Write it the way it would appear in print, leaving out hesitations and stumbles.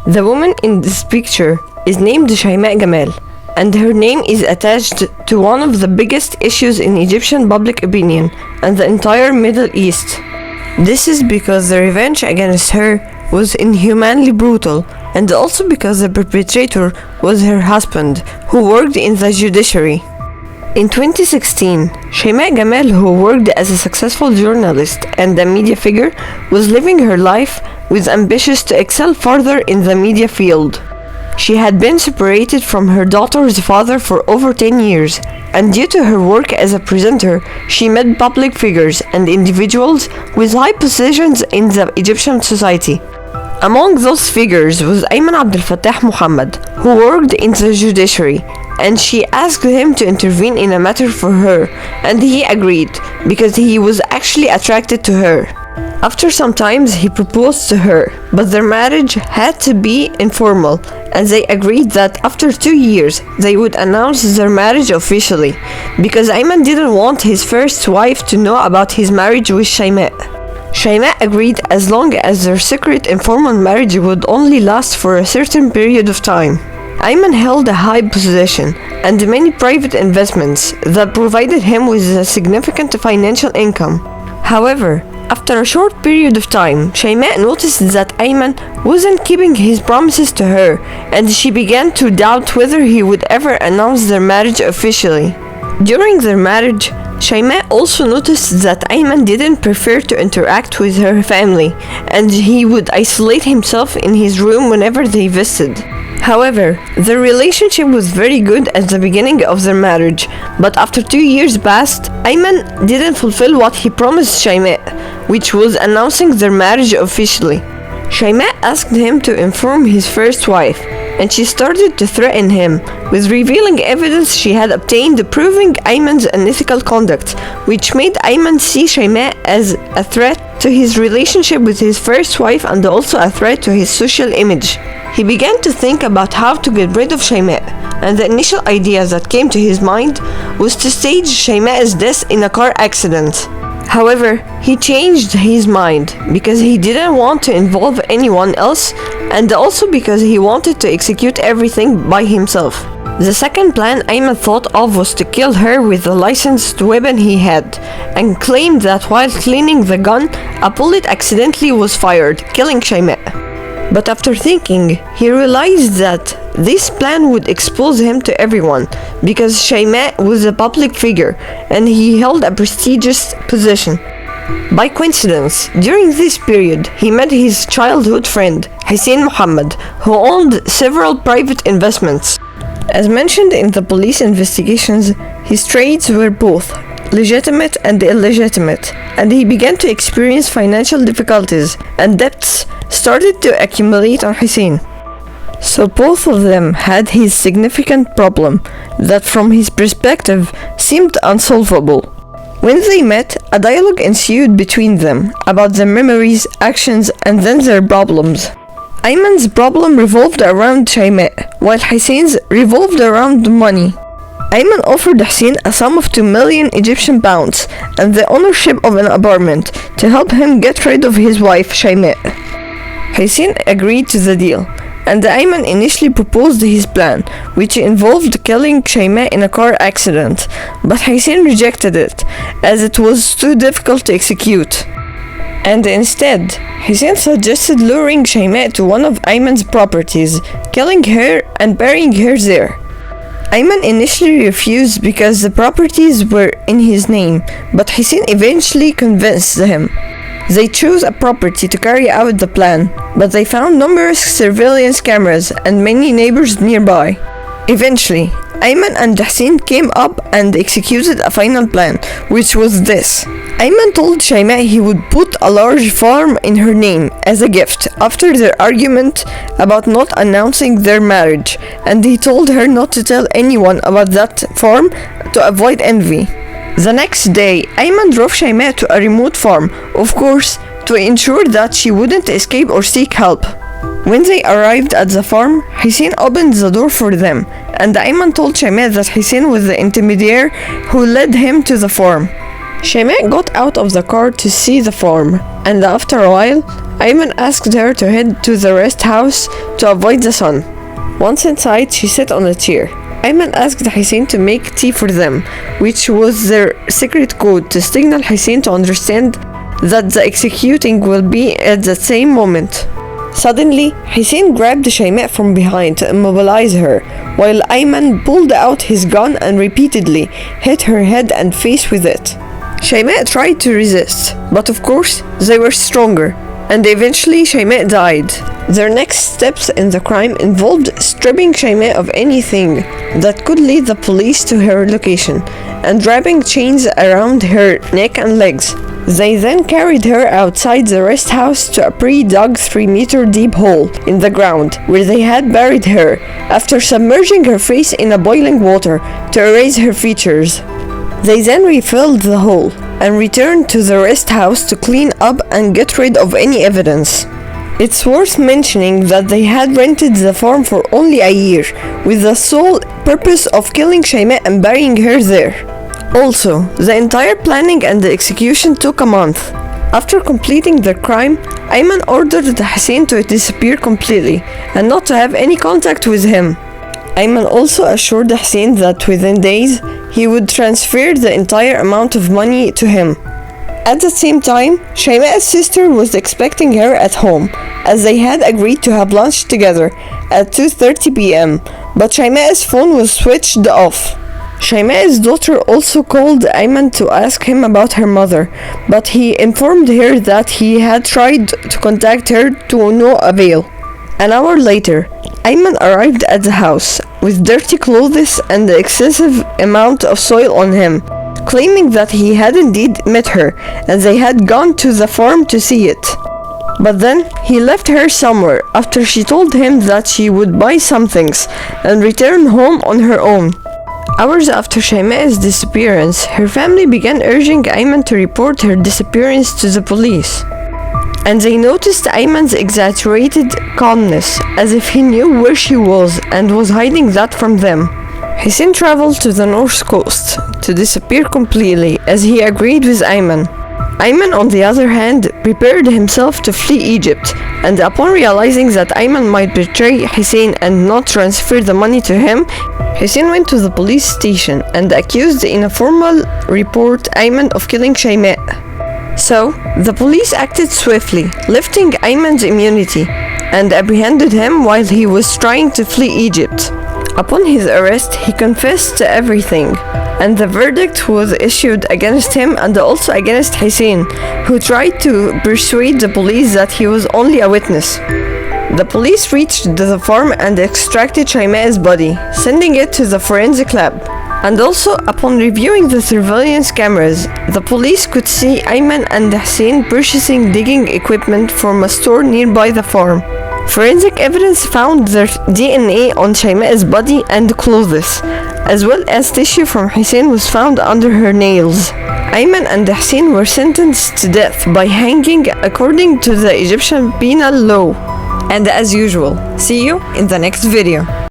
The woman in this picture is named Shaimaa Gamal, and her name is attached to one of the biggest issues in Egyptian public opinion and the entire Middle East. This is because the revenge against her was inhumanly brutal, and also because the perpetrator was her husband, who worked in the judiciary. In 2016, Shaimaa Gamal, who worked as a successful journalist and a media figure, was living her life with ambitions to excel further in the media field. She had been separated from her daughter's father for over 10 years, and due to her work as a presenter, she met public figures and individuals with high positions in the Egyptian society. Among those figures was Ayman Abdel Fattah Mohammed, who worked in the judiciary, and she asked him to intervene in a matter for her, and he agreed because he was actually attracted to her. After some time, he proposed to her, but their marriage had to be informal, and they agreed that after 2 years they would announce their marriage officially, because Ayman didn't want his first wife to know about his marriage with Shaimaa. Shaimaa agreed as long as their secret informal marriage would only last for a certain period of time. Ayman held a high position and many private investments that provided him with a significant financial income. However, after a short period of time, Shaimaa noticed that Ayman wasn't keeping his promises to her, and she began to doubt whether he would ever announce their marriage officially. During their marriage, Shaimaa also noticed that Ayman didn't prefer to interact with her family, and he would isolate himself in his room whenever they visited. However, their relationship was very good at the beginning of their marriage, but after 2 years passed, Ayman didn't fulfill what he promised Shaimaa, which was announcing their marriage officially. Shaimaa asked him to inform his first wife, and she started to threaten him with revealing evidence she had obtained proving Ayman's unethical conduct, which made Ayman see Shaimaa as a threat to his relationship with his first wife and also a threat to his social image. He began to think about how to get rid of Shaimaa, and the initial idea that came to his mind was to stage Shaimaa's death in a car accident. However, he changed his mind because he didn't want to involve anyone else, and also because he wanted to execute everything by himself. The second plan Ayman thought of was to kill her with the licensed weapon he had, and claimed that while cleaning the gun, a bullet accidentally was fired, killing Shaimaa. But after thinking, he realized that this plan would expose him to everyone, because Shaimaa was a public figure and he held a prestigious position. By coincidence, during this period, he met his childhood friend, Hussein Mohammed, who owned several private investments. As mentioned in the police investigations, his trades were both legitimate and illegitimate, and he began to experience financial difficulties, and debts started to accumulate on Hussein. So both of them had his significant problem that from his perspective seemed unsolvable. When they met, a dialogue ensued between them about their memories, actions, and then their problems. Ayman's problem revolved around Shaimaa, while Hussein's revolved around money. Ayman offered Hussein a sum of 2 million Egyptian pounds and the ownership of an apartment to help him get rid of his wife Shaimaa. Hussein agreed to the deal, and Ayman initially proposed his plan, which involved killing Shaimaa in a car accident, but Hussein rejected it, as it was too difficult to execute. And instead, Hussein suggested luring Shaimaa to one of Ayman's properties, killing her and burying her there. Ayman initially refused because the properties were in his name, but Hussein eventually convinced him. They chose a property to carry out the plan, but they found numerous surveillance cameras and many neighbors nearby. Eventually, Ayman and Hussein came up and executed a final plan, which was this. Ayman told Shaimaa he would put a large farm in her name as a gift after their argument about not announcing their marriage, and he told her not to tell anyone about that farm to avoid envy. The next day, Ayman drove Shaimaa to a remote farm, of course, to ensure that she wouldn't escape or seek help. When they arrived at the farm, Hussein opened the door for them, and Ayman told Shaimaa that Hussein was the intermediary who led him to the farm. Shaimaa got out of the car to see the farm, and after a while, Ayman asked her to head to the rest house to avoid the sun. Once inside, she sat on a chair. Ayman asked Hussein to make tea for them, which was their secret code to signal Hussein to understand that the executing will be at the same moment. Suddenly, Hussein grabbed Shayma from behind to immobilize her, while Ayman pulled out his gun and repeatedly hit her head and face with it. Shayma tried to resist, but of course, they were stronger, and eventually Shayma died. Their next steps in the crime involved stripping Shayma of anything that could lead the police to her location, and wrapping chains around her neck and legs. They then carried her outside the rest house to a pre-dug 3-meter deep hole in the ground, where they had buried her, after submerging her face in a boiling water to erase her features. They then refilled the hole and returned to the rest house to clean up and get rid of any evidence. It's worth mentioning that they had rented the farm for only a year, with the sole purpose of killing Shayma and burying her there. Also, the entire planning and the execution took a month. After completing the crime, Ayman ordered Hussein to disappear completely and not to have any contact with him. Ayman also assured Hussein that within days, he would transfer the entire amount of money to him. At the same time, Shayma's sister was expecting her at home, as they had agreed to have lunch together at 2:30 p.m., but Shayma's phone was switched off. Shayma's daughter also called Ayman to ask him about her mother, but he informed her that he had tried to contact her to no avail. An hour later, Ayman arrived at the house with dirty clothes and an excessive amount of soil on him, claiming that he had indeed met her and they had gone to the farm to see it. But then he left her somewhere after she told him that she would buy some things and return home on her own. Hours after Shayma's disappearance, her family began urging Ayman to report her disappearance to the police. And they noticed Ayman's exaggerated calmness, as if he knew where she was and was hiding that from them. Hussein traveled to the north coast to disappear completely, as he agreed with Ayman. Ayman, on the other hand, prepared himself to flee Egypt, and upon realizing that Ayman might betray Hussein and not transfer the money to him, Hussein went to the police station and accused in a formal report Ayman of killing Shayma. So, the police acted swiftly, lifting Ayman's immunity, and apprehended him while he was trying to flee Egypt. Upon his arrest, he confessed to everything, and the verdict was issued against him and also against Hussein, who tried to persuade the police that he was only a witness. The police reached the farm and extracted Shayma's body, sending it to the forensic lab. And also, upon reviewing the surveillance cameras, the police could see Ayman and Hussein purchasing digging equipment from a store nearby the farm. Forensic evidence found their DNA on Shayma's body and clothes, as well as tissue from Hussein was found under her nails. Ayman and Hussein were sentenced to death by hanging according to the Egyptian penal law. And as usual, see you in the next video.